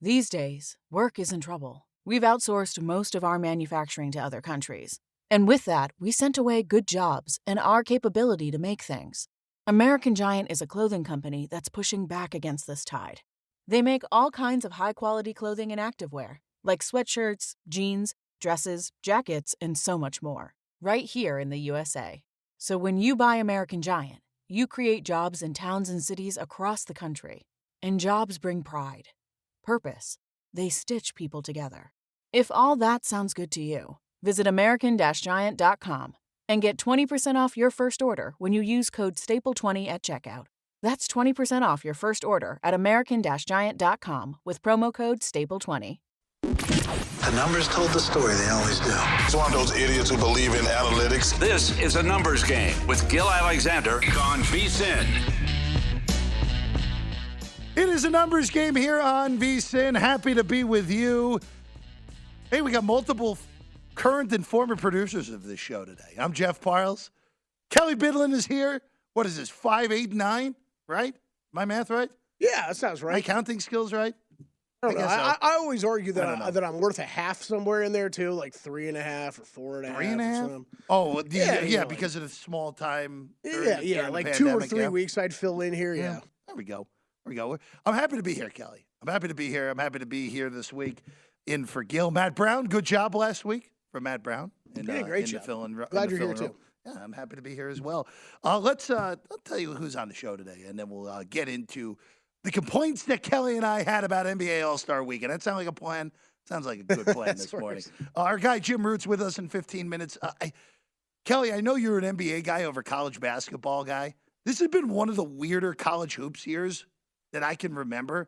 These days, work is in trouble. We've outsourced most of our manufacturing to other countries. And with that, we sent away good jobs and our capability to make things. American Giant is a clothing company that's pushing back against this tide. They make all kinds of high-quality clothing and activewear, like sweatshirts, jeans, dresses, jackets, and so much more, right here in the USA. So when you buy American Giant, you create jobs in towns and cities across the country. And jobs bring pride, purpose. They stitch people together. If all that sounds good to you, visit American-Giant.com and get 20% off your first order when you use code STAPLE20 at checkout. That's 20% off your first order at American-Giant.com with promo code STAPLE20. The numbers told the story, they always do. It's one of those idiots who believe in analytics. This is a numbers game with Gil Alexander on VSiN. It is a numbers game here on VSiN. Happy to be with you. Hey, we got multiple current and former producers of this show today. I'm Jeff Parles. Kelley Bydlon is here. What is this, 5, 8, 9, right? My math right? Yeah, that sounds right. My counting skills right? I don't know. guess so. I always argue that I'm worth a half somewhere in there, too, like 3.5 or 4.5. 3.5? Oh, yeah, like, because of the small time. Yeah, like 2 or 3 weeks I'd fill in here, yeah. There we go. I'm happy to be here, Kelley. I'm happy to be here this week in for Gil. Matt Brown, good job last week for Matt Brown. Great job. Glad you're here, too. Yeah, I'm happy to be here as well. I'll tell you who's on the show today, and then we'll get into the complaints that Kelley and I had about NBA All-Star Weekend. That sound like a plan? Sounds like a good plan this morning. Our guy Jim Root's with us in 15 minutes. Kelley, I know you're an NBA guy over college basketball guy. This has been one of the weirder college hoops years that I can remember.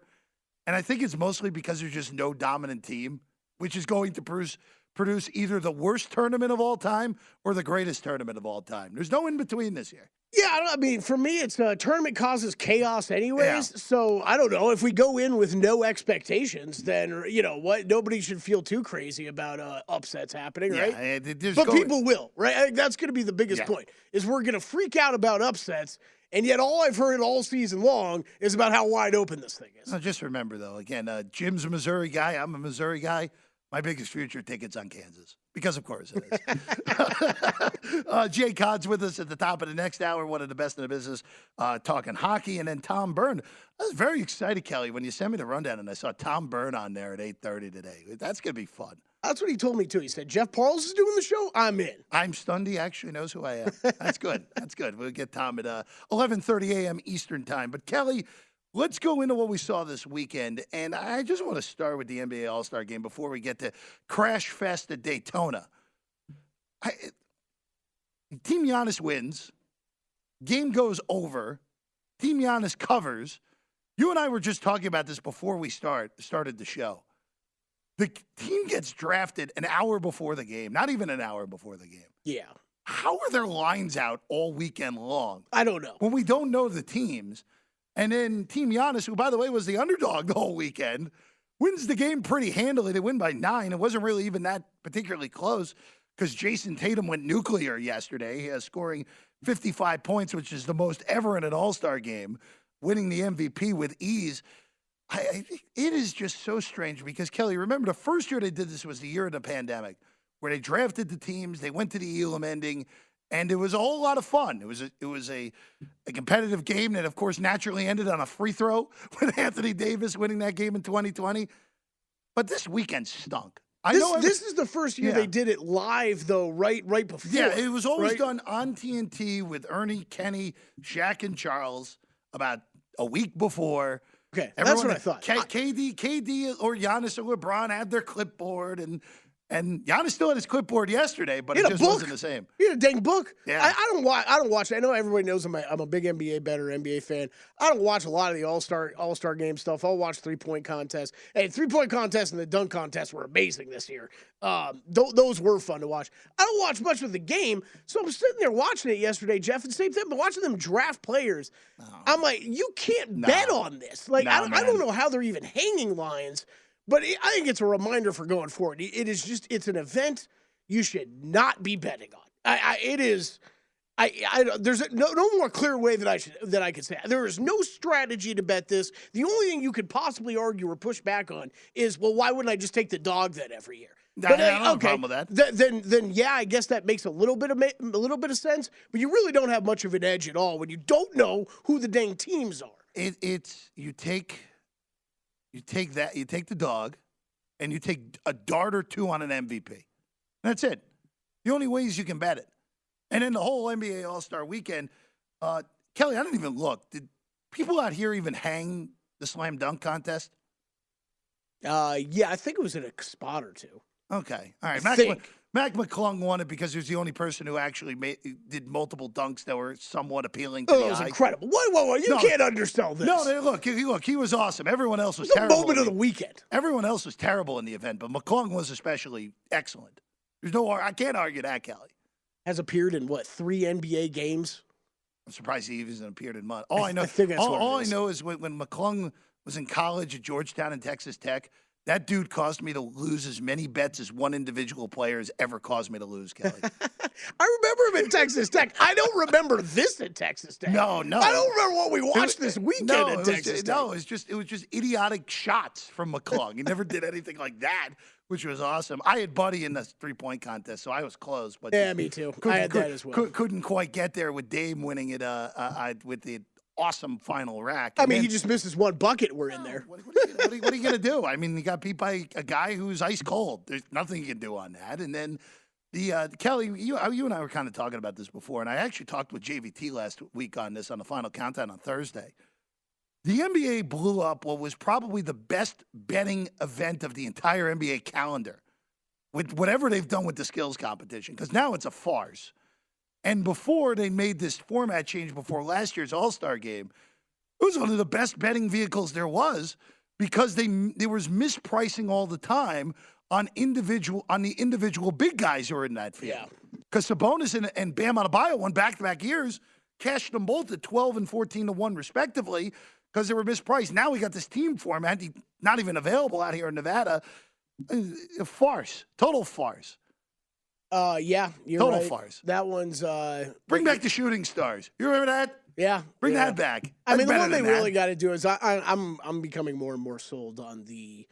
And I think it's mostly because there's just no dominant team, which is going to produce either the worst tournament of all time or the greatest tournament of all time. There's no in between this year. Yeah, I mean, for me, it's tournament causes chaos anyways. Yeah. So I don't know. If we go in with no expectations, then, you know what? Nobody should feel too crazy about upsets happening, right? But people will, right? I think that's going to be the biggest point, is we're going to freak out about upsets. And yet all I've heard all season long is about how wide open this thing is. Now, just remember, though, again, Jim's a Missouri guy. I'm a Missouri guy. My biggest future ticket's on Kansas, because of course it is. Jay Codd's with us at the top of the next hour, one of the best in the business, talking hockey. And then Tom Byrne. I was very excited, Kelley, when you sent me the rundown, and I saw Tom Byrne on there at 8:30 today. That's going to be fun. That's what he told me, too. He said, Jeff Parles is doing the show? I'm in. I'm stunned he actually knows who I am. That's good. That's good. We'll get Tom at 11:30 a.m. Eastern time. But, Kelley, let's go into what we saw this weekend. And I just want to start with the NBA All-Star Game before we get to Crash Fest at Daytona. Team Giannis wins. Game goes over. Team Giannis covers. You and I were just talking about this before we started the show. The team gets drafted an hour before the game, not even an hour before the game. Yeah. How are their lines out all weekend long? I don't know. When we don't know the teams. And then Team Giannis, who, by the way, was the underdog the whole weekend, wins the game pretty handily. They win by 9. It wasn't really even that particularly close because Jason Tatum went nuclear yesterday, scoring 55 points, which is the most ever in an All-Star game, winning the MVP with ease. It is just so strange because, Kelley, remember the first year they did this was the year of the pandemic, where they drafted the teams, they went to the Elam ending, and it was a whole lot of fun. It was a competitive game that, of course, naturally ended on a free throw with Anthony Davis winning that game in 2020. But this weekend stunk. This is the first year they did it live, though, right before. Yeah, it was always done on TNT with Ernie, Kenny, Shaq, and Charles about a week before. Okay, that's what I thought. KD or Giannis or LeBron had their clipboard, and Giannis still had his clipboard yesterday, but it just wasn't the same. He had a dang book. Yeah. I don't watch it. I know everybody knows I'm a big NBA better NBA fan. I don't watch a lot of the All-Star game stuff. I'll watch three-point contests. Hey, three-point contests and the dunk contest were amazing this year. Those were fun to watch. I don't watch much of the game, so I'm sitting there watching it yesterday, Jeff, and same thing, but watching them draft players. I'm like, you can't bet on this. Like, I don't know how they're even hanging lines. But I think it's a reminder for going forward. It's an event you should not be betting on. It is There's no more clear way that I could say. There is no strategy to bet this. The only thing you could possibly argue or push back on is, well, why wouldn't I just take the dog then every year? But I don't have a problem with that. Then yeah, I guess that makes a little bit of sense. But you really don't have much of an edge at all when you don't know who the dang teams are. It's you take the dog, and you take a dart or two on an MVP. That's it. The only ways you can bet it. And then the whole NBA All-Star Weekend, Kelley, I didn't even look. Did people out here even hang the slam dunk contest? Yeah, I think it was in a spot or two. Okay. All right. Mac McClung won it because he was the only person who actually did multiple dunks that were somewhat appealing to the eye. It was incredible. Whoa. You can't undersell this. No, look, he was awesome. Everyone else was terrible. Moment of the weekend. Everyone else was terrible in the event, but McClung was especially excellent. I can't argue that, Kelley. Has appeared in, 3 NBA games? I'm surprised he even appeared in months. All I know is when McClung was in college at Georgetown and Texas Tech, that dude caused me to lose as many bets as one individual player has ever caused me to lose, Kelley. I remember him in Texas Tech. I don't remember this at Texas Tech. No. I don't remember what we watched this weekend at Texas Tech. No, it was just idiotic shots from McClung. He never did anything like that, which was awesome. I had Buddy in the 3-point contest, so I was close. But yeah, me too. I had that as well. Couldn't quite get there with Dame winning it with the awesome final rack. I mean, he just misses one bucket. We're in there. What are you going to do? I mean, you got beat by a guy who's ice cold. There's nothing you can do on that. And then Kelley, you and I were kind of talking about this before, and I actually talked with JVT last week on this on the Final Countdown on Thursday. The NBA blew up what was probably the best betting event of the entire NBA calendar with whatever they've done with the skills competition, because now it's a farce. And before they made this format change before last year's All-Star game, it was one of the best betting vehicles there was because there was mispricing all the time on the individual big guys who are in that field. Yeah. Because Sabonis and Bam Adebayo won back-to-back years, cashed them both at 12 and 14-1 respectively because they were mispriced. Now we got this team format, not even available out here in Nevada. A farce, total farce. Yeah, you're total right. farce. That one's bring back the shooting stars. You remember that? Yeah, bring that back. I mean, the one they that. really got to do is I'm becoming more and more sold on the.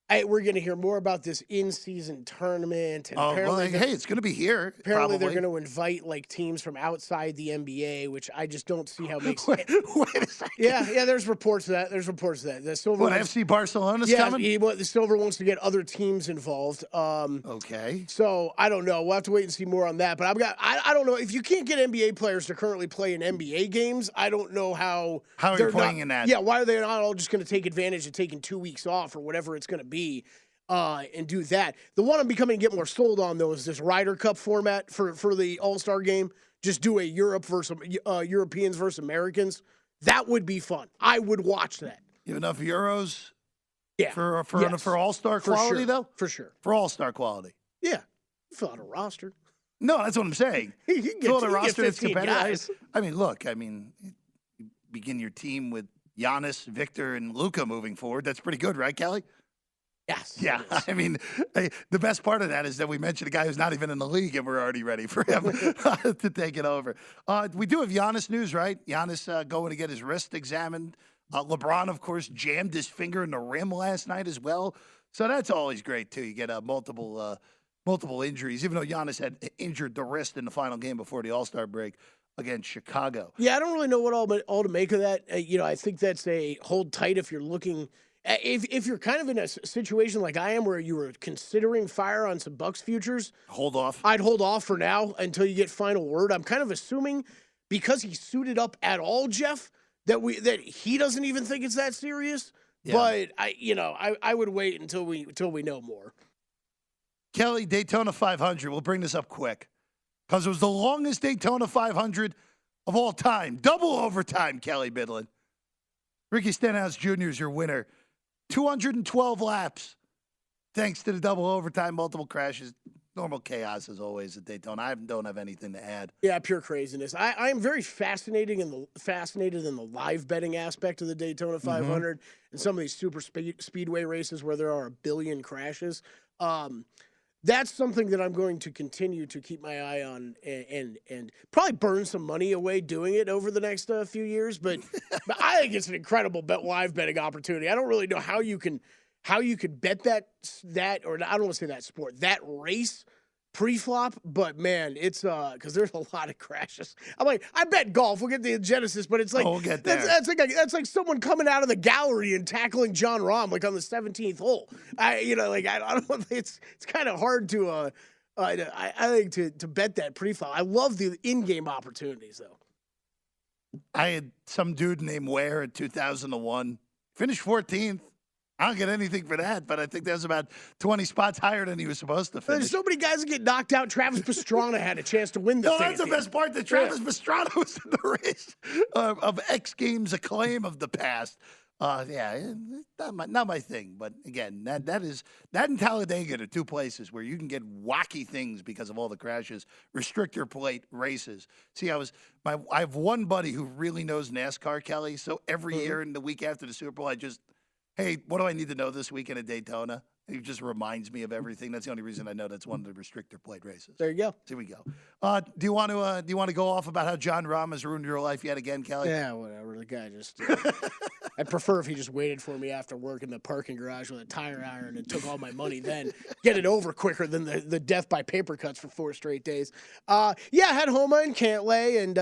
We're going to hear more about this in-season tournament. And it's going to be here. Apparently, they're going to invite teams from outside the NBA, which I just don't see how makes sense. Wait a second. Yeah. There's reports of that. The Silver. FC Barcelona's coming? The Silver wants to get other teams involved. Okay. So I don't know. We'll have to wait and see more on that. But I don't know if you can't get NBA players to currently play in NBA games. I don't know how are you playing in that? Yeah. Why are they not all just going to take advantage of taking 2 weeks off or whatever it's going to be? And do that. The one I'm becoming to get more sold on, though, is this Ryder Cup format for the All-Star game. Just do a Europeans versus Americans. That would be fun. I would watch that. You have enough euros Yeah. for All-Star quality, though? For sure. For All-Star quality. Yeah. Fill out a roster. No, that's what I'm saying. You can Fill out a get roster that's 15 competitive. guys. I mean, look, you begin your team with Giannis, Victor, and Luka moving forward. That's pretty good, right, Kelley? Yes. Yeah, I mean, the best part of that is that we mentioned a guy who's not even in the league, and we're already ready for him to take it over. We do have Giannis news, right? Giannis going to get his wrist examined. LeBron, of course, jammed his finger in the rim last night as well. So that's always great, too. You get multiple injuries, even though Giannis had injured the wrist in the final game before the All-Star break against Chicago. Yeah, I don't really know what all to make of that. I think that's a hold tight if you're looking – If you're kind of in a situation like I am where you were considering fire on some Bucks futures, hold off. I'd hold off for now until you get final word. I'm kind of assuming because he suited up at all, Jeff, that he doesn't even think it's that serious. Yeah. But I would wait until we know more. Kelley, Daytona 500. We'll bring this up quick because it was the longest Daytona 500 of all time. Double overtime, Kelley Bydlon. Ricky Stenhouse Jr. is your winner. 212 laps, thanks to the double overtime, multiple crashes, normal chaos as always at Daytona. I don't have anything to add. Yeah, pure craziness. I am very fascinated in the live betting aspect of the Daytona 500 and some of these super speedway races where there are a billion crashes. that's something that I'm going to continue to keep my eye on and probably burn some money away doing it over the next few years. But I think it's an incredible live betting opportunity. I don't really know how you could bet that or I don't want to say that sport, that race pre-flop, but man, it's because there's a lot of crashes. I'm like, I bet golf. We'll get the Genesis, but it's like we'll get there. That's like someone coming out of the gallery and tackling John Rahm like on the 17th hole. I don't. It's kind of hard to I think to bet that pre-flop. I love the in-game opportunities though. I had some dude named Ware in 2001 finished 14th. I don't get anything for that, but I think that was about 20 spots higher than he was supposed to finish. There's so many guys that get knocked out. Travis Pastrana had a chance to win the thing. That's the best part, that Travis Pastrana was in the race of X Games acclaim of the past. Not my thing. But again, that and Talladega are two places where you can get wacky things because of all the crashes. Restrictor plate races. See, I have one buddy who really knows NASCAR, Kelly. So every year in the week after the Super Bowl, hey, what do I need to know this weekend at Daytona? It just reminds me of everything. That's the only reason I know that's one of the restrictor plate races. There you go. Here we go. Do you want to go off about how John Rahm has ruined your life yet again, Kelly? Yeah, whatever. The guy just. I'd prefer if he just waited for me after work in the parking garage with a tire iron and took all my money. Then get it over quicker than the death by paper cuts for 4 straight days. Had Homa and Cantlay and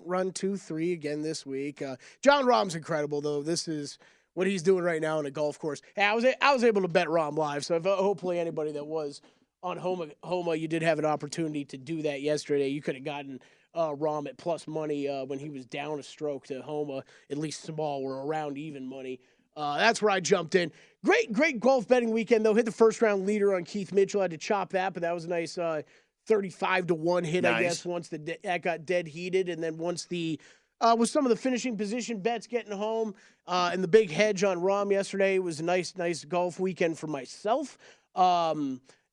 run 2-3 again this week. John Rahm's incredible though. This is what he's doing right now on a golf course. Hey, I was able to bet Rahm live, so hopefully anybody that was on Homa, you did have an opportunity to do that yesterday. You could have gotten Rahm at plus money when he was down a stroke to Homa, at least small or around even money. That's where I jumped in. Great golf betting weekend, though. Hit the first round leader on Keith Mitchell. I had to chop that, but that was a nice 35-1 hit, nice. I guess, once that got dead heated. And then once with some of the finishing position bets getting home and the big hedge on Rahm yesterday, it was a nice golf weekend for myself.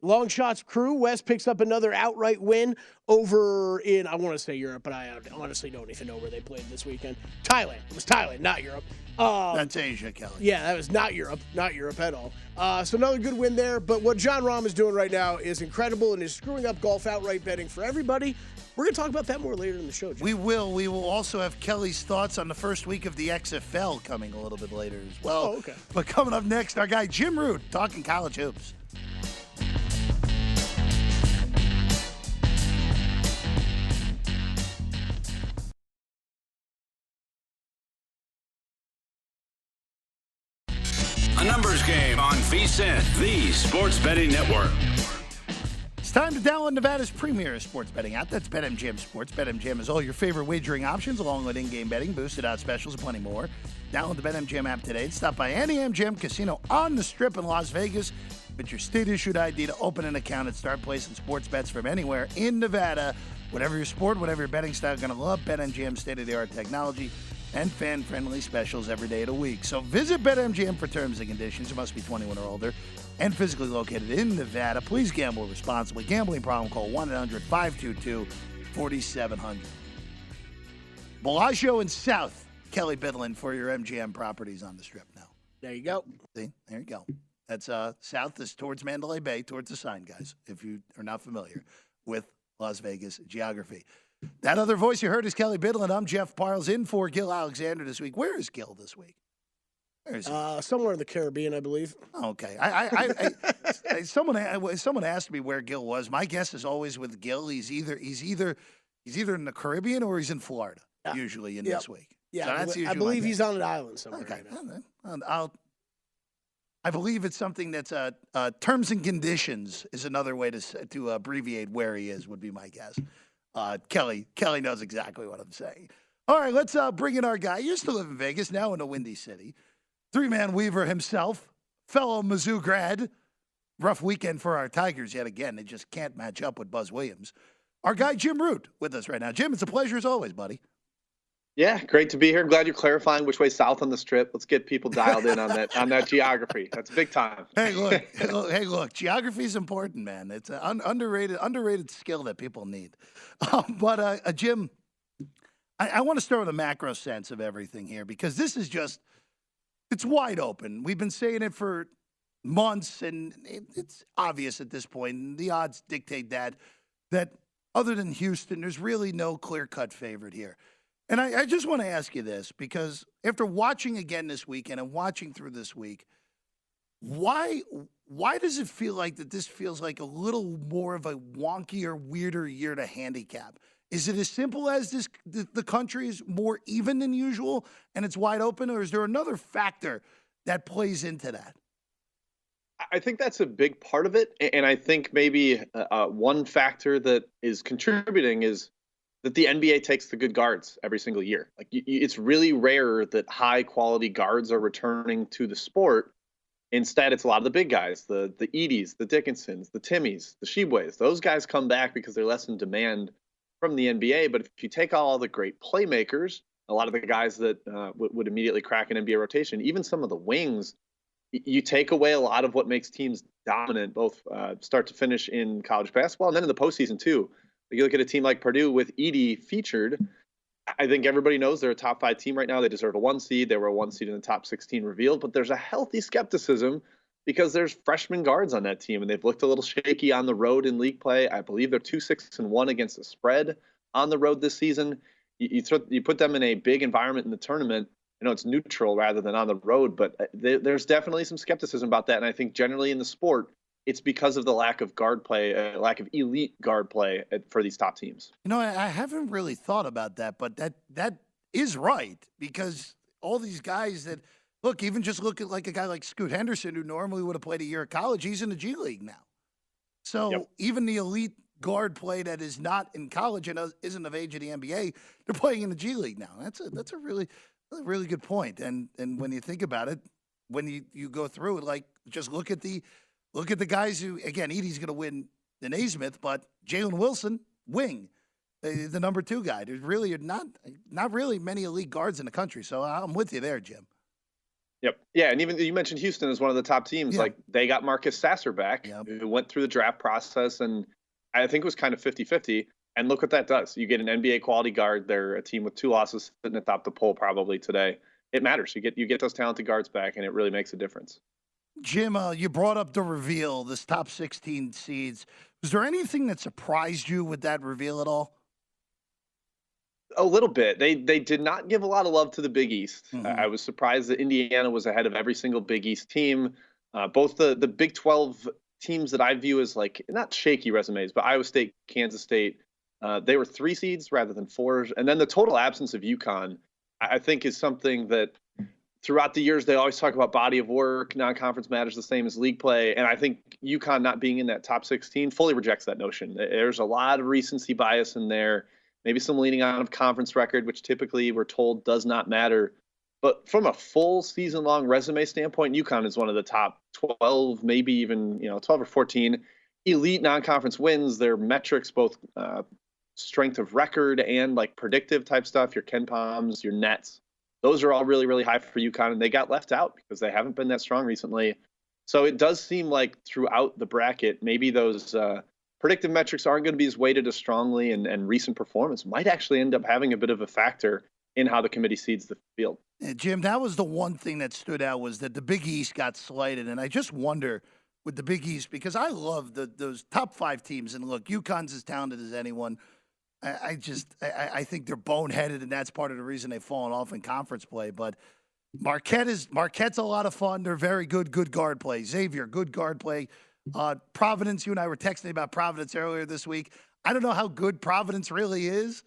Long Shots crew, Wes picks up another outright win over in, I want to say Europe, but I honestly don't even know where they played this weekend. Thailand. It was Thailand, not Europe. That's Asia, Kelly. Yeah, that was not Europe at all. So another good win there. But what John Rahm is doing right now is incredible and is screwing up golf outright betting for everybody. We're going to talk about that more later in the show, John. We will. We will also have Kelly's thoughts on the first week of the XFL coming a little bit later as well. Oh, okay. But coming up next, our guy Jim Root talking college hoops. A numbers game on VSiN, the sports betting network. It's time to download Nevada's premier sports betting app. That's BetMGM Sports. BetMGM has all your favorite wagering options, along with in-game betting, boosted odds specials, and plenty more. Download the BetMGM app today and stop by any MGM casino on the Strip in Las Vegas with your state-issued ID to open an account and start placing sports bets from anywhere in Nevada. Whatever your sport, whatever your betting style, you're going to love BetMGM's state-of-the-art technology and fan-friendly specials every day of the week. So visit BetMGM for terms and conditions. You must be 21 or older and physically located in Nevada. Please gamble responsibly. Gambling problem, call 1-800-522-4700. Bellagio and South, Kelley Bydlon for your MGM properties on the Strip now. There you go. See, there you go. That's South is towards Mandalay Bay, towards the sign, guys, if you are not familiar with Las Vegas geography. That other voice you heard is Kelley Bydlon. I'm Jeff Parles in for Gil Alexander this week. Where is Gil this week? Where is he? Somewhere in the Caribbean, I believe. Okay. Someone asked me where Gil was. My guess is always with Gil. He's either in the Caribbean or he's in Florida. Usually in this week. Yeah, so that's I believe he's on an island somewhere. Okay. Right now. I believe it's something that's terms and conditions is another way to abbreviate where he is. Would be my guess. Kelley knows exactly what I'm saying. All right, let's bring in our guy. He used to live in Vegas, now in the Windy City. Three-man Weaver himself, fellow Mizzou grad. Rough weekend for our Tigers yet again. They just can't match up with Buzz Williams. Our guy Jim Root with us right now. Jim, it's a pleasure as always, buddy. Yeah, great to be here. Glad you're clarifying which way south on the Strip. Let's get people dialed in on that geography. That's big time. Hey, look, geography is important, man. It's an underrated skill that people need. But Jim, I want to start with a macro sense of everything here because this is just, it's wide open. We've been saying it for months, and it's obvious at this point, and the odds dictate that other than Houston, there's really no clear-cut favorite here. And I just want to ask you this, because after watching again this weekend and watching through this week, why does it feel like that this feels like a little more of a wonkier, weirder year to handicap? Is it as simple as the country is more even than usual and it's wide open, or is there another factor that plays into that? I think that's a big part of it. And I think maybe one factor that is contributing is that the NBA takes the good guards every single year. Like it's really rare that high quality guards are returning to the sport. Instead, it's a lot of the big guys, the Edys, the Dickinsons, the Timmys, the Sheboys. Those guys come back because they're less in demand from the NBA. But if you take all the great playmakers, a lot of the guys that would immediately crack an NBA rotation, even some of the wings, you take away a lot of what makes teams dominant, both start to finish in college basketball and then in the postseason too. You look at a team like Purdue with Edey featured. I think everybody knows they're a top 5 team right now. They deserve a 1 seed. They were a 1 seed in the top 16 revealed, but there's a healthy skepticism because there's freshman guards on that team, and they've looked a little shaky on the road in league play. I believe they're 2-6-1 against the spread on the road this season. You put them in a big environment in the tournament. I know it's neutral rather than on the road, but there's definitely some skepticism about that. And I think generally in the sport, it's because of the lack of guard play, lack of elite guard play for these top teams. You know, I haven't really thought about that, but that is right, because all these guys that look, even just look at like a guy like Scoot Henderson, who normally would have played a year of college, he's in the G League now. So even the elite guard play that is not in college and isn't of age of the NBA, they're playing in the G League now. That's a really good point. And when you think about it, when you go through it, like just look at the guys who, again, Edey's going to win the Naismith, but Jalen Wilson, wing, the number 2 guy. There's really not really many elite guards in the country. So I'm with you there, Jim. Yep. Yeah, and even you mentioned Houston as one of the top teams. Yeah. Like they got Marcus Sasser back, who went through the draft process, and I think it was kind of 50-50. And look what that does. You get an NBA quality guard. They're a team with 2 losses sitting atop the poll probably today. It matters. You get those talented guards back, and it really makes a difference. Jim, you brought up the reveal, this top 16 seeds. Was there anything that surprised you with that reveal at all? A little bit. They did not give a lot of love to the Big East. Mm-hmm. I was surprised that Indiana was ahead of every single Big East team. Both the Big 12 teams that I view as like not shaky resumes, but Iowa State, Kansas State, they were 3 seeds rather than 4. And then the total absence of UConn, I think, is something that throughout the years, they always talk about body of work, non-conference matters the same as league play. And I think UConn not being in that top 16 fully rejects that notion. There's a lot of recency bias in there, maybe some leaning on of conference record, which typically we're told does not matter. But from a full season-long resume standpoint, UConn is one of the top 12, maybe even 12 or 14 elite non-conference wins. Their metrics, both strength of record and like predictive type stuff, your Ken Palms, your Nets, those are all really, really high for UConn, and they got left out because they haven't been that strong recently. So it does seem like throughout the bracket, maybe those predictive metrics aren't going to be as weighted as strongly, and recent performance might actually end up having a bit of a factor in how the committee seeds the field. Yeah, Jim, that was the one thing that stood out, was that the Big East got slighted. And I just wonder with the Big East, because I love those top 5 teams. And look, UConn's as talented as anyone. I think they're boneheaded, and that's part of the reason they've fallen off in conference play. But Marquette's a lot of fun. They're very good guard play. Xavier, good guard play. Providence, you and I were texting about Providence earlier this week. I don't know how good Providence really is,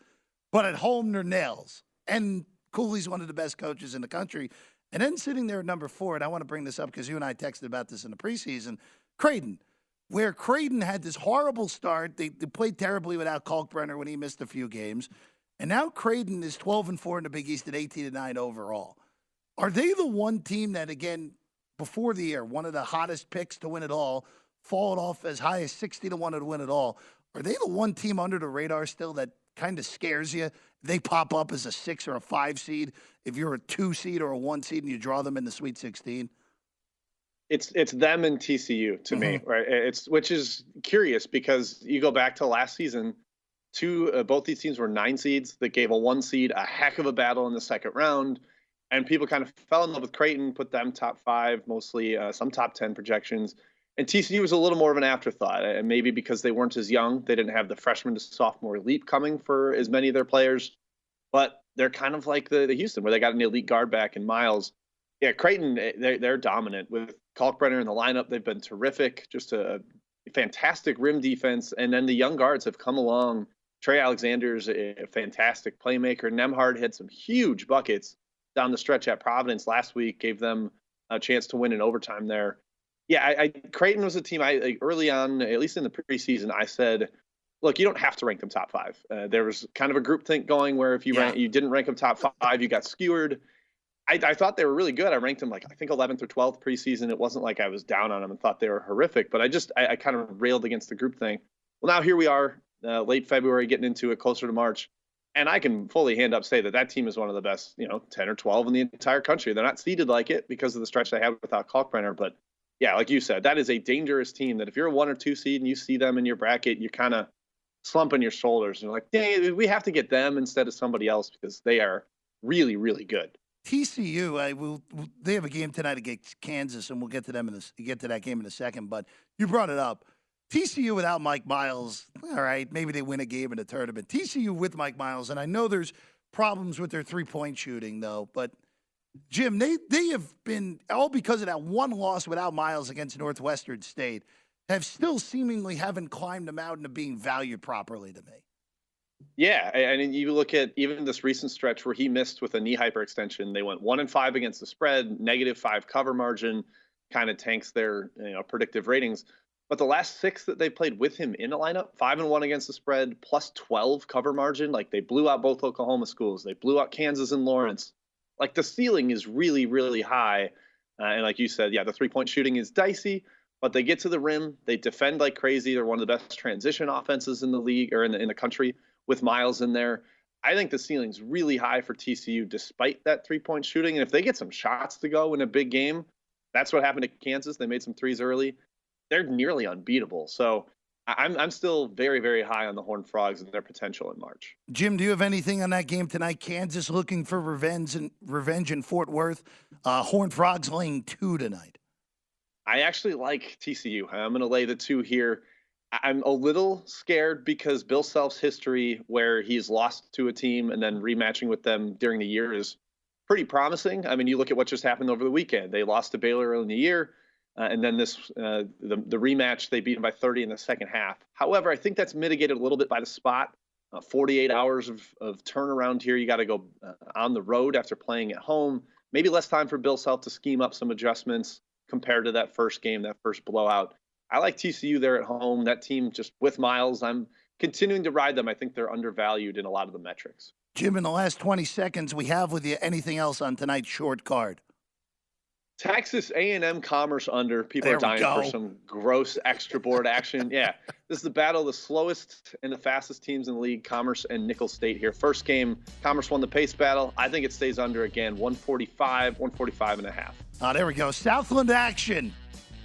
but at home they're nails. And Cooley's one of the best coaches in the country. And then sitting there at number 4, and I want to bring this up because you and I texted about this in the preseason, Creighton, where Creighton had this horrible start. They played terribly without Kalkbrenner when he missed a few games. And now Creighton is 12-4 in the Big East at 18-9 overall. Are they the one team that, again, before the year, one of the hottest picks to win it all, fallen off as high as 60-1 to win it all? Are they the one team under the radar still that kind of scares you? They pop up as a 6 or a 5 seed if you're a 2 seed or a 1 seed and you draw them in the Sweet 16? It's them and TCU to me, right? Which is curious because you go back to last season, both these teams were 9 seeds that gave a 1 seed a heck of a battle in the second round. And people kind of fell in love with Creighton, put them top 5, mostly some top 10 projections. And TCU was a little more of an afterthought, and maybe because they weren't as young, they didn't have the freshman to sophomore leap coming for as many of their players. But they're kind of like the Houston, where they got an elite guard back in Miles. Yeah, Creighton, they're dominant with Kalkbrenner in the lineup. They've been terrific, just a fantastic rim defense. And then the young guards have come along. Trey Alexander's a fantastic playmaker. Nemhard had some huge buckets down the stretch at Providence last week, gave them a chance to win in overtime there. Yeah, Creighton was a team I early on, at least in the preseason, I said, look, you don't have to rank them top 5. There was kind of a groupthink going where if you didn't rank them top 5, you got skewered. I thought they were really good. I ranked them I think 11th or 12th preseason. It wasn't like I was down on them and thought they were horrific, but I kind of railed against the groupthink. Well, now here we are, late February, getting into it, closer to March. And I can fully hand up say that team is one of the best, 10 or 12 in the entire country. They're not seeded like it because of the stretch they had without Kalkbrenner. But yeah, like you said, that is a dangerous team that if you're a 1 or 2 seed and you see them in your bracket, you're kind of slumping your shoulders. And you're like, dang, we have to get them instead of somebody else because they are really, really good. TCU, they have a game tonight against Kansas, and we'll get to that game in a second. But you brought it up. TCU without Mike Miles, all right, maybe they win a game in a tournament. TCU with Mike Miles, and I know there's problems with their three-point shooting, though. But, Jim, they have been, all because of that one loss without Miles against Northwestern State, have still seemingly haven't climbed them out into being valued properly to me. Yeah, and you look at even this recent stretch where he missed with a knee hyperextension. They went 1-5 against the spread, -5 cover margin, kind of tanks their predictive ratings. But the last 6 that they played with him in the lineup, 5-1 against the spread, +12 cover margin. Like they blew out both Oklahoma schools. They blew out Kansas and Lawrence. Like the ceiling is really, really high. And like you said, yeah, the three-point shooting is dicey, but they get to the rim. They defend like crazy. They're one of the best transition offenses in the league or in the country with Miles in there. I think the ceiling's really high for TCU despite that three-point shooting. And if they get some shots to go in a big game, that's what happened to Kansas. They made some threes early. They're nearly unbeatable. So I'm still very, very high on the Horned Frogs and their potential in March. Jim, do you have anything on that game tonight? Kansas looking for revenge in Fort Worth. Horned Frogs laying 2 tonight. I actually like TCU. I'm going to lay the 2 here. I'm a little scared because Bill Self's history where he's lost to a team and then rematching with them during the year is pretty promising. I mean, you look at what just happened over the weekend. They lost to Baylor early in the year. And then the rematch, they beat them by 30 in the second half. However, I think that's mitigated a little bit by the spot. 48 hours of turnaround here. You got to go on the road after playing at home. Maybe less time for Bill Self to scheme up some adjustments compared to that first game, that first blowout. I like TCU there at home. That team just with Miles, I'm continuing to ride them. I think they're undervalued in a lot of the metrics. Jim, in the last 20 seconds we have with you, anything else on tonight's short card? Texas A&M Commerce under. People are dying for some gross extra board action. Yeah, this is the battle of the slowest and the fastest teams in the league, Commerce and Nicholls State here. First game, Commerce won the pace battle. I think it stays under again, 145.5. There we go. Southland action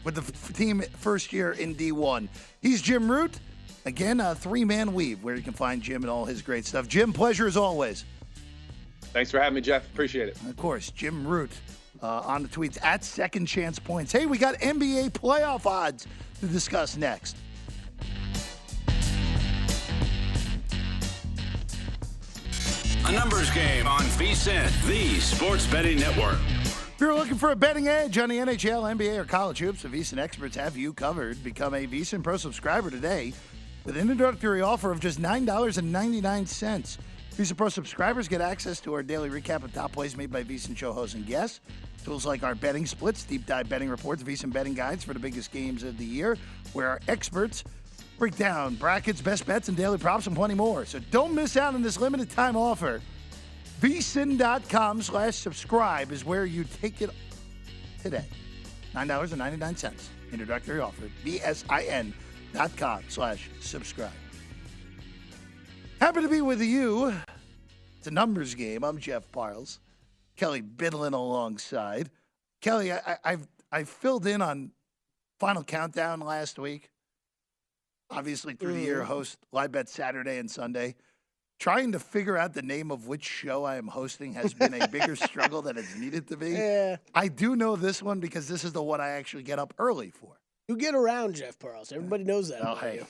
with the team first year in D1. He's Jim Root. Again, a 3-man weave where you can find Jim and all his great stuff. Jim, pleasure as always. Thanks for having me, Jeff. Appreciate it. And of course, Jim Root. On the tweets at Second Chance Points. Hey, we got NBA playoff odds to discuss next. A numbers game on VSiN, the sports betting network. If you're looking for a betting edge on the NHL, NBA, or college hoops, the VSiN experts have you covered. Become a VSiN Pro subscriber today with an introductory offer of just $9.99. VSiN Pro subscribers get access to our daily recap of top plays made by VSiN show hosts and guests. Tools like our betting splits, deep dive betting reports, VSiN betting guides for the biggest games of the year, where our experts break down brackets, best bets, and daily props, and plenty more. So don't miss out on this limited time offer. VSiN.com/subscribe is where you take it today. $9.99. Introductory offer. VSIN.com/subscribe. Happy to be with you. It's a numbers game. I'm Jeff Parles. Kelley Bydlon alongside. Kelley, I filled in on Final Countdown last week. Obviously, through the year, host Live Bet Saturday and Sunday. trying to figure out the name of which show I am hosting has been a bigger struggle than it's needed to be. Yeah. I do know this one because this is the one I actually get up early for. You get around, Jeff Parles. Everybody knows that. Oh, hey.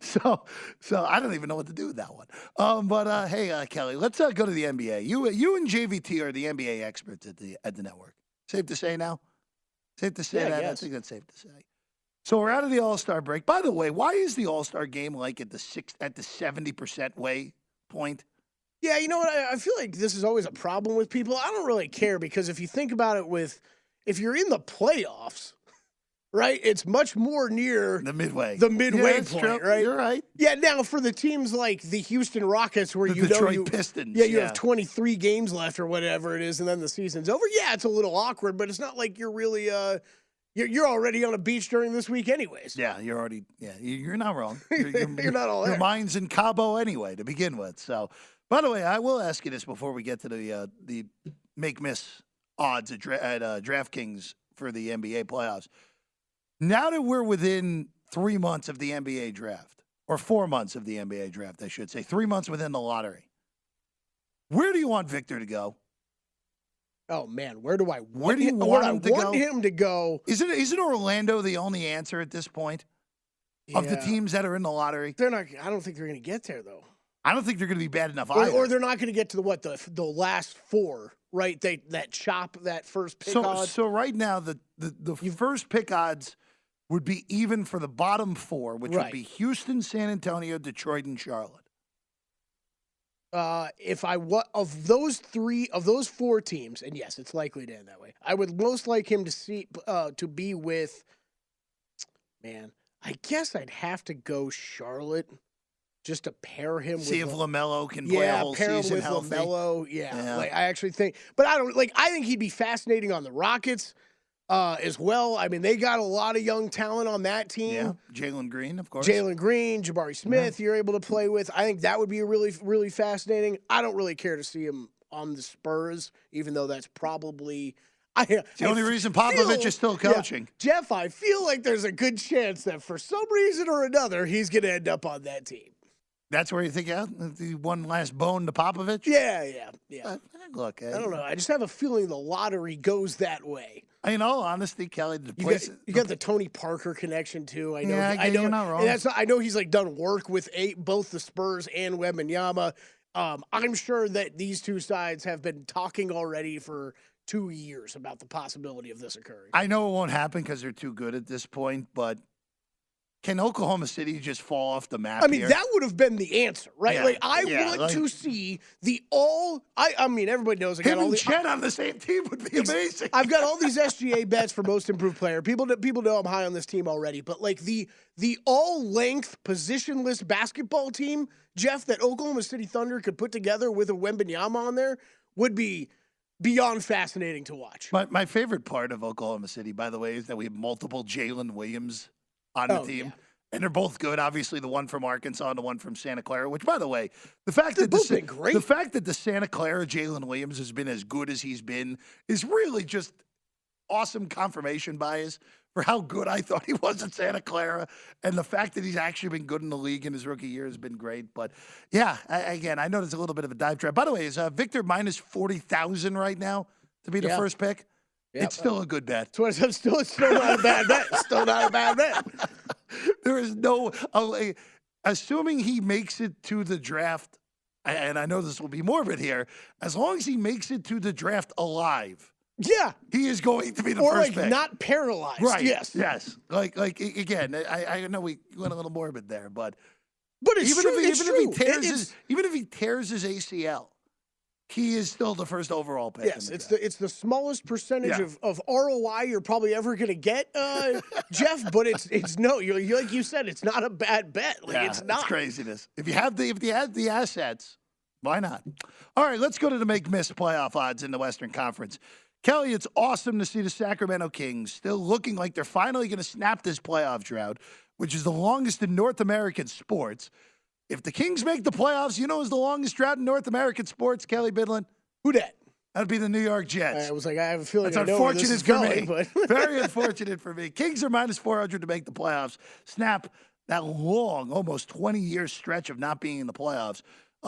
So I don't even know what to do with that one. But hey, Kelley, let's go to the NBA. You and JVT are the NBA experts at the network. Safe to say now? Safe to say Yeah, that? I I guess. think that's safe to say. So we're out of the All-Star break. By the way, why is the All-Star game like at the 70% way point? Yeah, you know what? I feel like this is always a problem with people. I don't really care because if you think about it if you're in the playoffs, right, it's much more near The midway. point, true. right? You're right. Yeah, now for the teams like the Houston Rockets where The you Detroit know Pistons. you have 23 games left or whatever it is and then the season's over. Yeah, it's a little awkward, but it's not like you're really you're already on a beach during this week anyways. Yeah, you're already. Yeah, you're not wrong. You're not all Your there. mind's in Cabo anyway to begin with. So, by the way, I will ask you this before we get to the make miss odds at DraftKings for the NBA playoffs. Now that we're within 3 months of the NBA draft, or 4 months of the NBA draft, I should say, 3 months within the lottery, where do you want Victor to go? Oh man, where do I want Where do you him, want where him I to want go? him to go? Isn't Orlando the only answer at this point of the Yeah. teams that are in the lottery? They're not. I don't think they're going to get there though. I don't think they're going to be bad enough either. Or they're not going to get to the last four, right? That chop that first pick odds. So right now the first pick odds would be even for the bottom four, which would Right. be Houston, San Antonio, Detroit, and Charlotte. If I of those four teams, and yes, it's likely to end that way. I would most like him to be with. Man, I guess I'd have to go Charlotte, just to pair him. See with if LaMelo can play a whole pair him season with healthy. LaMelo. Yeah, Yeah. like I actually think, but I don't like. I think he'd be fascinating on the Rockets as well. I mean, they got a lot of young talent on that team. Yeah, Jalen Green, of course. Jalen Green, Jabari Smith, you're able to play with. I think that would be really, really fascinating. I don't really care to see him on the Spurs, even though that's probably the only reason Popovich is still coaching. Yeah, Jeff, I feel like there's a good chance that for some reason or another, he's going to end up on that team. That's where you think, the one last bone to Popovich? Yeah. Look, I don't know. I just have a feeling the lottery goes that way. In all honesty, Kelley, You got the Tony Parker connection too. I know. Yeah, I know. you're not wrong. And I know he's like done work with both the Spurs and Wembanyama. I'm sure that these two sides have been talking already for 2 years about the possibility of this occurring. I know it won't happen because they're too good at this point, but can Oklahoma City just fall off the map? I mean, here? that would have been the answer, right? Yeah, Like, I want to see I mean, everybody knows I got him all and the. Chet on the same team would be amazing. I've got all these SGA bets for most improved player. People know I'm high on this team already, but like the all-length positionless basketball team, Jeff, that Oklahoma City Thunder could put together with a Wembanyama on there would be beyond fascinating to watch. My favorite part of Oklahoma City, by the way, is that we have multiple Jalen Williams on the team. Yeah. And they're both good. Obviously, the one from Arkansas and the one from Santa Clara. Which, by the way, the fact They've both been great. the fact that the Santa Clara Jalen Williams has been as good as he's been is really just awesome confirmation bias for how good I thought he was at Santa Clara, and the fact that he's actually been good in the league in his rookie year has been great. But yeah, I know there's a little bit of a dive trap. By the way, is Victor minus 40,000 right now to be the first pick? Yeah. It's still a good bet. It's still not a bad bet. Still not a bad bet. There is no, assuming he makes it to the draft, and I know this will be morbid here, as long as he makes it to the draft alive, Yeah. he is going to be the Or first like pick. not paralyzed. Right. Yes. Like again, I know we went a little morbid there, but It's even true. if he tears his ACL, he is still the first overall pick. Yes, in it's draft. the smallest percentage Yeah. of ROI you're probably ever going to get, Jeff. But it's no, you like you said, it's not a bad bet. Like it's not. It's craziness. If you have the assets, why not? All right, let's go to the make-miss playoff odds in the Western Conference. Kelley, it's awesome to see the Sacramento Kings still looking like they're finally going to snap this playoff drought, which is the longest in North American sports. If the Kings make the playoffs, you know who's the longest drought in North American sports, Kelley Bydlon? Who dat? That'd be the New York Jets. I was like, I have a feeling That's I know where this unfortunate is for going, me. but Very unfortunate for me. Kings are minus 400 to make the playoffs. Snap that long, almost 20-year stretch of not being in the playoffs.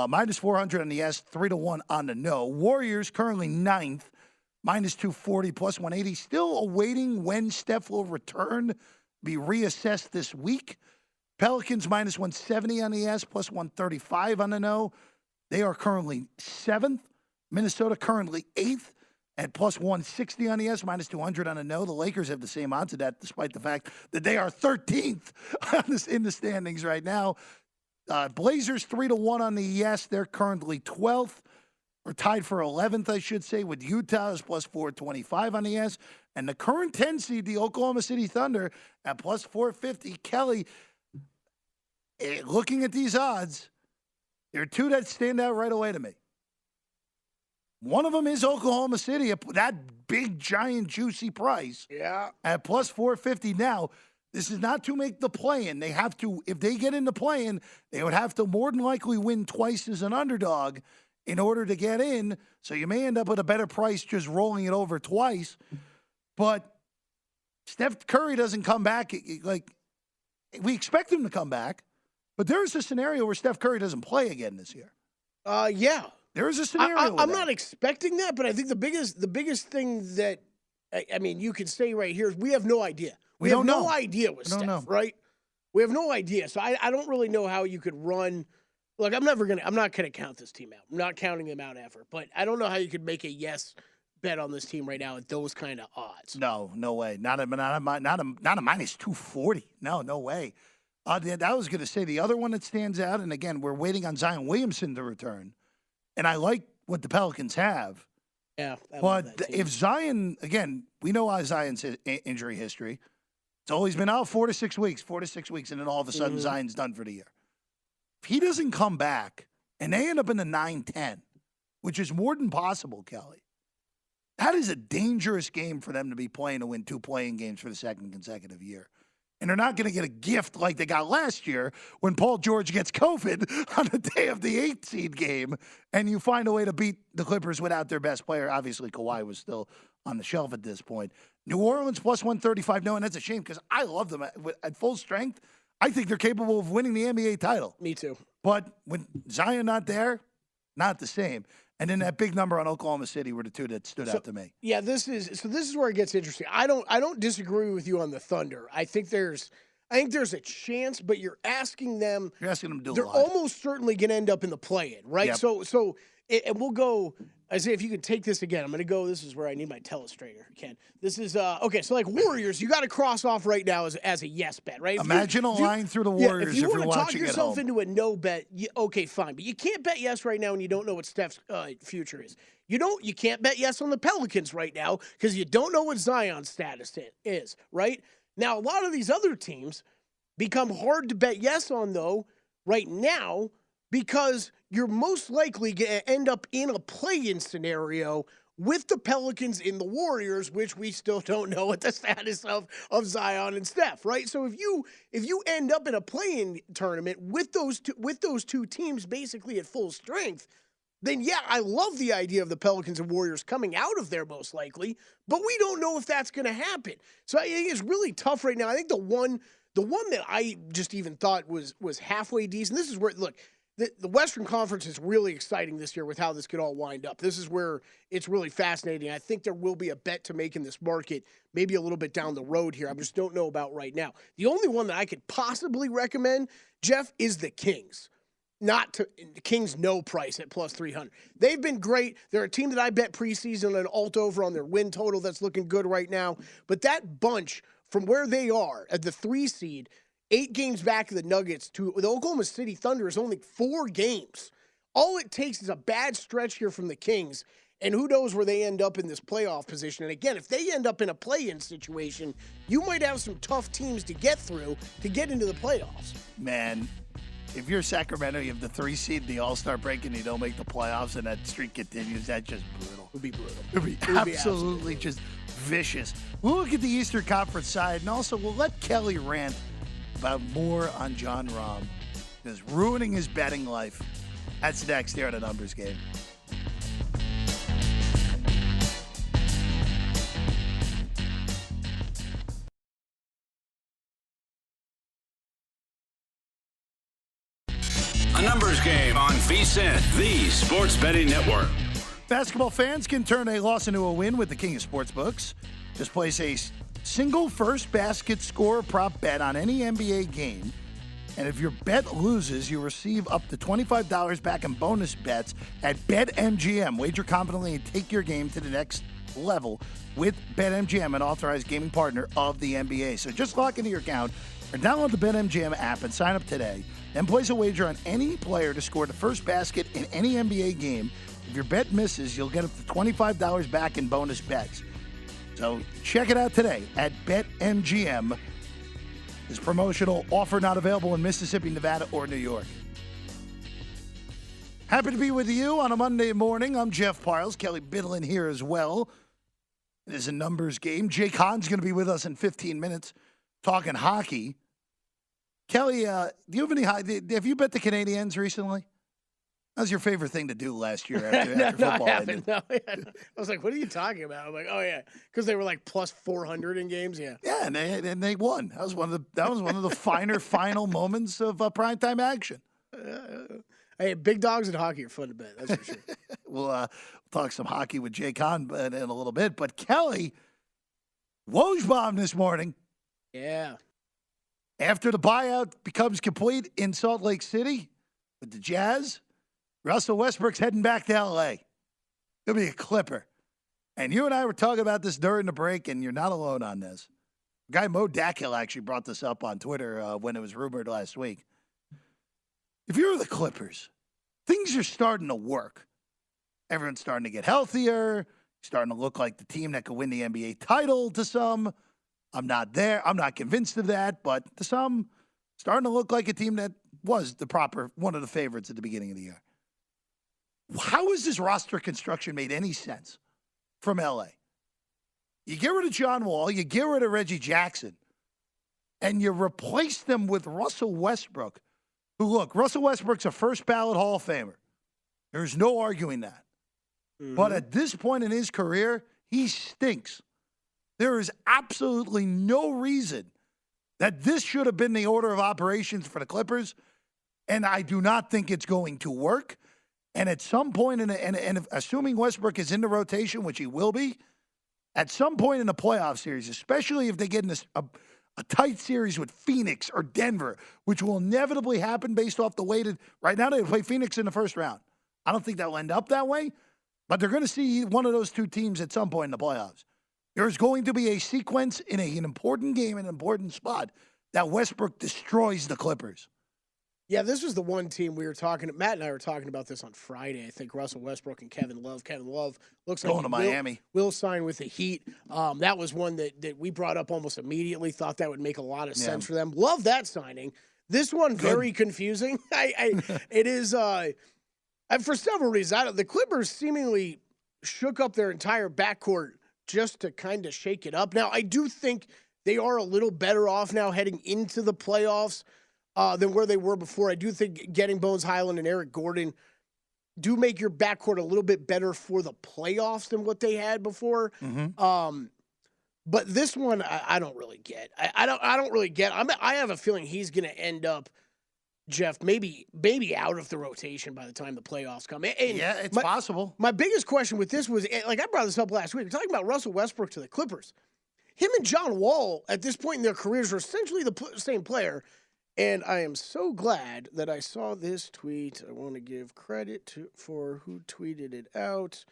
Minus 400 on the yes, 3-1 on the no. Warriors currently ninth, minus 240, plus 180. Still awaiting when Steph will return, be reassessed this week. Pelicans minus 170 on the yes, plus 135 on the no. They are currently 7th. Minnesota currently 8th at plus 160 on the yes, minus 200 on the no. The Lakers have the same odds of that, despite the fact that they are 13th in the standings right now. Blazers 3-1 on the yes. They're currently 12th. We're tied for 11th, I should say, with Utah is plus 425 on the yes. And the current 10 seed, the Oklahoma City Thunder, at plus 450. Kelley, looking at these odds, there are two that stand out right away to me. One of them is Oklahoma City, that big, giant, juicy price. Yeah. At plus 450 now. This is not to make the play-in. They have to, if they get in the play-in, they would have to more than likely win twice as an underdog in order to get in. So you may end up with a better price just rolling it over twice. But Steph Curry doesn't come back. Like, we expect him to come back. But there is a scenario where Steph Curry doesn't play again this year. Yeah. There is a scenario. I'm not expecting that, but I think the biggest thing that, I mean, you could say right here is we have no idea. We have no idea with Steph, right? We have no idea. So I don't really know how you could run. Look, I'm not going to count this team out. I'm not counting them out ever. But I don't know how you could make a yes bet on this team right now at those kind of odds. No way. Not a minus 240. No way. I was going to say the other one that stands out, and again, we're waiting on Zion Williamson to return, and I like what the Pelicans have. Yeah. But if Zion, again, we know Zion's injury history. It's always been 4 to 6 weeks, and then all of a sudden Zion's done for the year. If he doesn't come back and they end up in the 9-10, which is more than possible, Kelley, that is a dangerous game for them to be playing to win 2 playing games for the second consecutive year. And they're not going to get a gift like they got last year when Paul George gets COVID on the day of the 8th seed game, and you find a way to beat the Clippers without their best player. Obviously, Kawhi was still on the shelf at this point. New Orleans plus 135. No, and that's a shame because I love them at full strength. I think they're capable of winning the NBA title. Me too. But with Zion not there, not the same. And then that big number on Oklahoma City were the two that stood out to me. Yeah, this is where it gets interesting. I don't disagree with you on the Thunder. I think there's a chance, but you're asking them. You're asking them to do a lot. They're almost certainly going to end up in the play-in, right? Yep. So and we'll go. Isaiah, if you could take this again, I'm going to go. This is where I need my telestrator, Ken. This is okay. So like Warriors, you got to cross off right now as a yes bet, right? Imagine a line through the Warriors if you're want to talk watching yourself at home. into a no bet, okay, fine. But you can't bet yes right now when you don't know what Steph's future is. You can't bet yes on the Pelicans right now because you don't know what Zion's status is, right? Now, a lot of these other teams become hard to bet yes on, though, right now because you're most likely going to end up in a play-in scenario with the Pelicans in the Warriors, which we still don't know what the status of Zion and Steph, right? So if you end up in a play-in tournament with those two teams basically at full strength, then yeah, I love the idea of the Pelicans and Warriors coming out of there most likely, but we don't know if that's going to happen. So I think it's really tough right now. I think the one that I just even thought was halfway decent. This is where, look, the Western Conference is really exciting this year with how this could all wind up. This is where it's really fascinating. I think there will be a bet to make in this market maybe a little bit down the road here. I just don't know about right now. The only one that I could possibly recommend, Jeff, is the Kings. The Kings no price at plus 300. They've been great. They're a team that I bet preseason an alt over on their win total that's looking good right now. But that bunch from where they are at the 3 seed, 8 games back of the Nuggets to the Oklahoma City Thunder is only 4 games. All it takes is a bad stretch here from the Kings, and who knows where they end up in this playoff position. And again, if they end up in a play-in situation, you might have some tough teams to get through to get into the playoffs. Man, if you're Sacramento, you have the 3 seed, the All-Star break, and you don't make the playoffs, and that streak continues, that's just brutal. It would be brutal. It would be absolutely just vicious. We'll look at the Eastern Conference side, and also we'll let Kelley rant about more on John Rahm, because ruining his betting life. That's next here on A Numbers Game. numbers game on VSiN, the Sports Betting Network. Basketball fans can turn a loss into a win with the king of sportsbooks. Just place a single first basket score prop bet on any NBA game. And if your bet loses, you receive up to $25 back in bonus bets at BetMGM. Wager confidently and take your game to the next level with BetMGM, an authorized gaming partner of the NBA. So just log into your account or download the BetMGM app and sign up today. Then place a wager on any player to score the first basket in any NBA game. If your bet misses, you'll get up to $25 back in bonus bets. So check it out today at BetMGM. This promotional offer not available in Mississippi, Nevada, or New York. Happy to be with you on a Monday morning. I'm Jeff Parles. Kelley Bydlon here as well. It is a numbers game. Jake Hahn's going to be with us in 15 minutes talking hockey. Kelley, do you have have you bet the Canadiens recently? That was your favorite thing to do last year after football ended. No, I was like, what are you talking about? I'm like, oh, yeah, because they were like plus 400 in games, yeah. Yeah, and they won. That was one of the finer final moments of primetime action. Hey, big dogs in hockey are fun to bet, that's for sure. We'll talk some hockey with Jake Hahn in a little bit. But Kelley, Woj this morning. Yeah. After the buyout becomes complete in Salt Lake City with the Jazz, Russell Westbrook's heading back to L.A. He'll be a Clipper. And you and I were talking about this during the break, and you're not alone on this. Guy Mo Dakhil actually brought this up on Twitter when it was rumored last week. If you're the Clippers, things are starting to work. Everyone's starting to get healthier, starting to look like the team that could win the NBA title to some. I'm not there. I'm not convinced of that, but to some, starting to look like a team that was one of the favorites at the beginning of the year. How has this roster construction made any sense from LA? You get rid of John Wall, you get rid of Reggie Jackson, and you replace them with Russell Westbrook, who, look, Russell Westbrook's a first ballot Hall of Famer. There's no arguing that. Mm-hmm. But at this point in his career, he stinks. There is absolutely no reason that this should have been the order of operations for the Clippers, and I do not think it's going to work. And at some point, and assuming Westbrook is in the rotation, which he will be, at some point in the playoff series, especially if they get in a tight series with Phoenix or Denver, which will inevitably happen based off the way that right now they play Phoenix in the first round. I don't think that'll end up that way, but they're going to see one of those two teams at some point in the playoffs. There's going to be a sequence in an important game, an important spot, that Westbrook destroys the Clippers. Yeah, this was the one team we were talking. Matt and I were talking about this on Friday. I think Russell Westbrook and Kevin Love. Kevin Love looks like going to Miami. Will sign with the Heat. That was one that we brought up almost immediately. Thought that would make a lot of sense for them. Love that signing. This one very confusing. It is for several reasons. The Clippers seemingly shook up their entire backcourt just to kind of shake it up. Now I do think they are a little better off now heading into the playoffs than where they were before. I do think getting Bones Highland and Eric Gordon do make your backcourt a little bit better for the playoffs than what they had before. Mm-hmm. But this one, I don't really get. I don't really get. I have a feeling he's going to end up, Jeff, maybe out of the rotation by the time the playoffs come. And yeah, it's possible. My biggest question with this was, like I brought this up last week, we're talking about Russell Westbrook to the Clippers. Him and John Wall at this point in their careers are essentially the same player. And I am so glad that I saw this tweet. I want to give credit for who tweeted it out.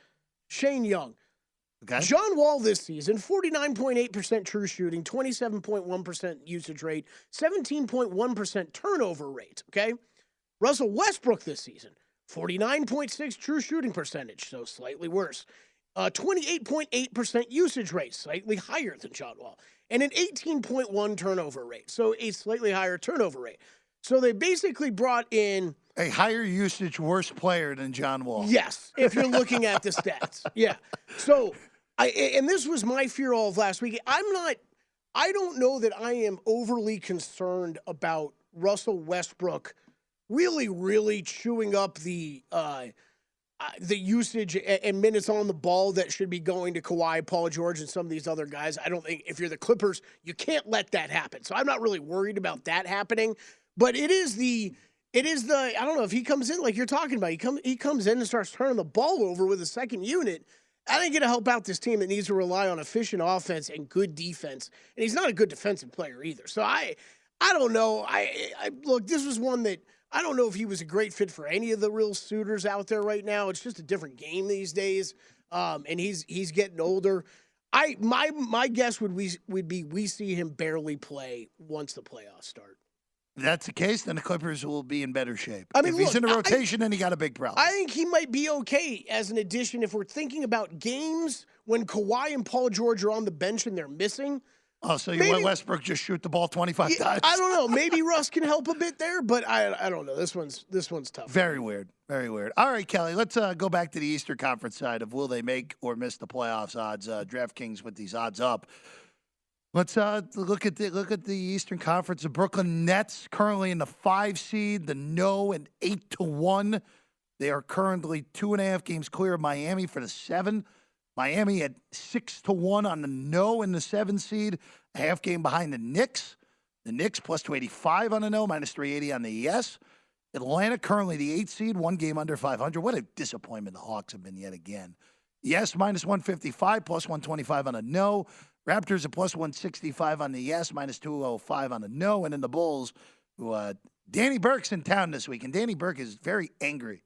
Shane Young. Okay. John Wall this season, 49.8% true shooting, 27.1% usage rate, 17.1% turnover rate, okay? Russell Westbrook this season, 49.6% true shooting percentage, so slightly worse. 28.8% usage rate, slightly higher than John Wall. And an 18.1 turnover rate, so a slightly higher turnover rate. So they basically brought in a higher usage, worse player than John Wall. Yes, if you're looking at the stats. Yeah. So, and this was my fear all of last week. I don't know that I am overly concerned about Russell Westbrook really, really chewing up the usage and minutes on the ball that should be going to Kawhi, Paul George, and some of these other guys. I don't think if you're the Clippers, you can't let that happen. So I'm not really worried about that happening. But it is It is I don't know if he comes in like you're talking about. He comes in and starts turning the ball over with a second unit. I think going to help out this team that needs to rely on efficient offense and good defense. And he's not a good defensive player either. So I don't know. I look, this was one that I don't know if he was a great fit for any of the real suitors out there right now. It's just a different game these days. And he's getting older. My guess would be we see him barely play once the playoffs start. If that's the case, then the Clippers will be in better shape. I mean, if he's in a rotation, then he got a big problem. I think he might be okay as an addition if we're thinking about games when Kawhi and Paul George are on the bench and they're missing. Oh, so you let Westbrook just shoot the ball 25 times? I don't know. Maybe Russ can help a bit there, but I don't know. This one's tough. Very weird. Very weird. All right, Kelley, let's go back to the Eastern Conference side of will they make or miss the playoffs odds. DraftKings with these odds up. Let's look at the Eastern Conference. The Brooklyn Nets currently in the 5 seed, the no and 8-1. They are currently 2.5 games clear of Miami for the 7. Miami at 6-1 on the no in the 7 seed, a half game behind the Knicks. The Knicks plus 285 on the no, minus 380 on the yes. Atlanta currently the 8 seed, 1 game under 500. What a disappointment the Hawks have been yet again. Yes, minus 155, plus 125 on a no. Raptors at plus 165 on the yes, minus 205 on the no. And then the Bulls, who Danny Burke's in town this week. And Danny Burke is very angry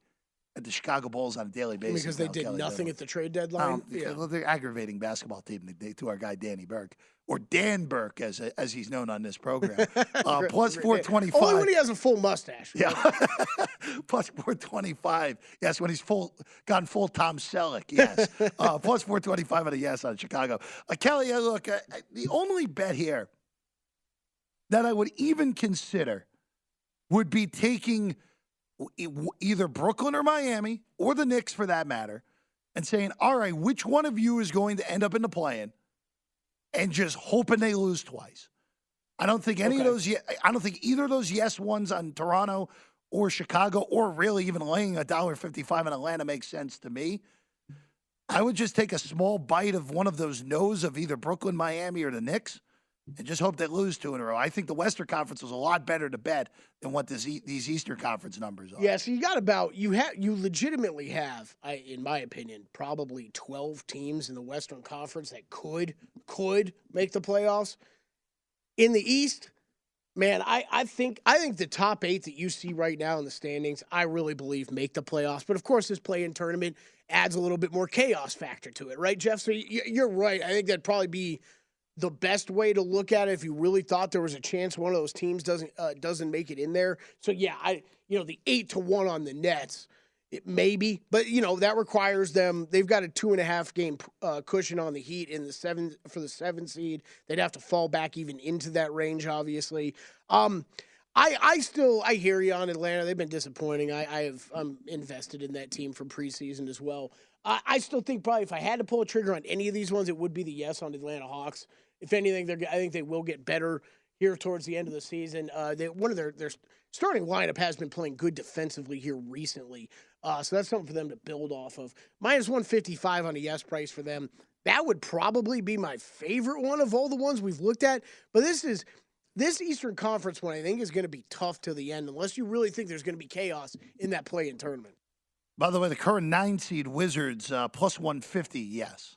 at the Chicago Bulls on a daily basis. Because they did nothing at the trade deadline? Well, they're aggravating basketball team to our guy Danny Burke. Or Dan Burke, as he's known on this program. Plus 425. Only when he has a full mustache. Yeah. Plus 425. Yes, when he's gone full Tom Selleck. Yes. Plus 425 on a yes on Chicago. Kelley, look, the only bet here that I would even consider would be taking either Brooklyn or Miami, or the Knicks for that matter, and saying, all right, which one of you is going to end up in the play-in? And just hoping they lose twice. I don't think any of those. I don't think either of those yes ones on Toronto or Chicago, or really even laying $1.55 in Atlanta makes sense to me. I would just take a small bite of one of those no's of either Brooklyn, Miami, or the Knicks, and just hope they lose 2 in a row. I think the Western Conference was a lot better to bet than what these Eastern Conference numbers are. Yeah, so you got you legitimately have, in my opinion, probably 12 teams in the Western Conference that could make the playoffs. In the East, man, I think the top 8 that you see right now in the standings, I really believe make the playoffs. But of course, this play-in tournament adds a little bit more chaos factor to it, right, Jeff? So you're right. I think that'd probably be the best way to look at it if you really thought there was a chance one of those teams doesn't make it in there. So yeah, the 8-1 on the Nets, maybe, but that requires them. They've got a 2.5 game cushion on the Heat in the 7 for the 7 seed. They'd have to fall back even into that range, obviously. I hear you on Atlanta. They've been disappointing. I'm invested in that team from preseason as well. I still think probably if I had to pull a trigger on any of these ones, it would be the yes on the Atlanta Hawks. If anything, I think they will get better here towards the end of the season. One of their starting lineup has been playing good defensively here recently. So that's something for them to build off of. Minus 155 on a yes price for them. That would probably be my favorite one of all the ones we've looked at. But this Eastern Conference one, I think, is going to be tough to the end unless you really think there's going to be chaos in that play-in tournament. By the way, the current 9 seed Wizards plus 150, yes.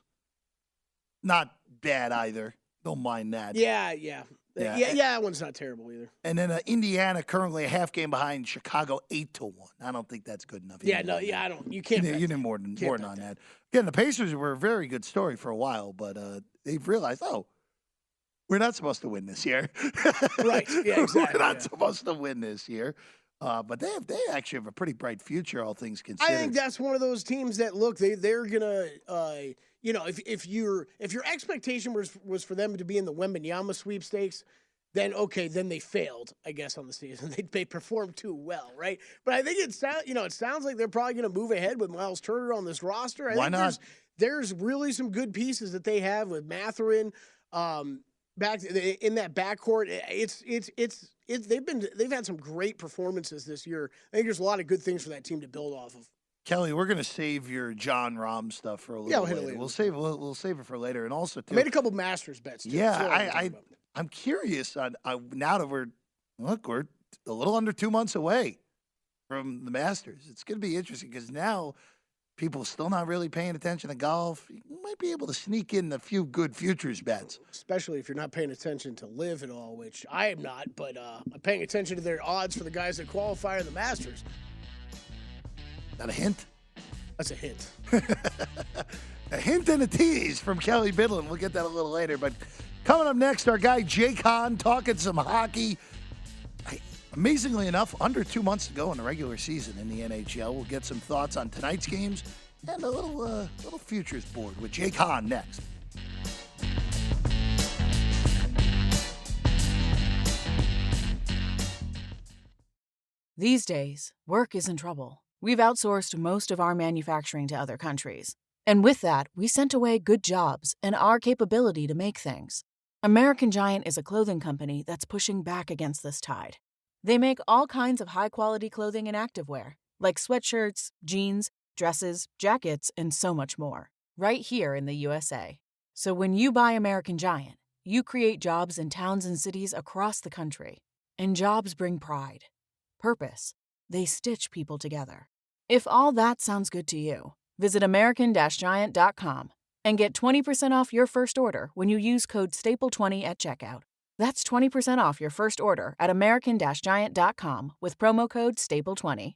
Not bad either. Don't mind that. Yeah, that one's not terrible either. And then Indiana currently a half game behind Chicago 8-1. I don't think that's good enough. I don't. You can't. You need more than on that. Again, the Pacers were a very good story for a while, but they've realized, we're not supposed to win this year. Right. Yeah, exactly. We're not supposed to win this year. But they actually have a pretty bright future, all things considered. I think that's one of those teams that look they're gonna if your expectation was for them to be in the Wembanyama sweepstakes, then they failed, I guess, on the season. They performed too well, right? But I think it sounds like they're probably gonna move ahead with Miles Turner on this roster. I think not? There's really some good pieces that they have with Mathurin. Back in that backcourt, they've had some great performances this year. I think there's a lot of good things for that team to build off of. Kelley, we're gonna save your John Rahm stuff for a little later. We'll save it for later, and also too, I made a couple Masters bets. Too. Yeah, I'm curious on now that we're a little under 2 months away from the Masters. It's going to be interesting because now people still not really paying attention to golf. You might be able to sneak in a few good futures bets. Especially if you're not paying attention to live at all, which I am not, but I'm paying attention to their odds for the guys that qualify in the Masters. That a hint? That's a hint. A hint and a tease from Kelley Bydlon. We'll get that a little later. But coming up next, our guy Jake Hahn talking some hockey. Amazingly enough, under 2 months to go in the regular season in the NHL. We'll get some thoughts on tonight's games and a little futures board with Jake Hahn next. These days, work is in trouble. We've outsourced most of our manufacturing to other countries. And with that, we sent away good jobs and our capability to make things. American Giant is a clothing company that's pushing back against this tide. They make all kinds of high-quality clothing and activewear, like sweatshirts, jeans, dresses, jackets, and so much more, right here in the USA. So when you buy American Giant, you create jobs in towns and cities across the country. And jobs bring pride, purpose. They stitch people together. If all that sounds good to you, visit American-Giant.com and get 20% off your first order when you use code STAPLE20 at checkout. That's 20% off your first order at American-Giant.com with promo code STAPLE20.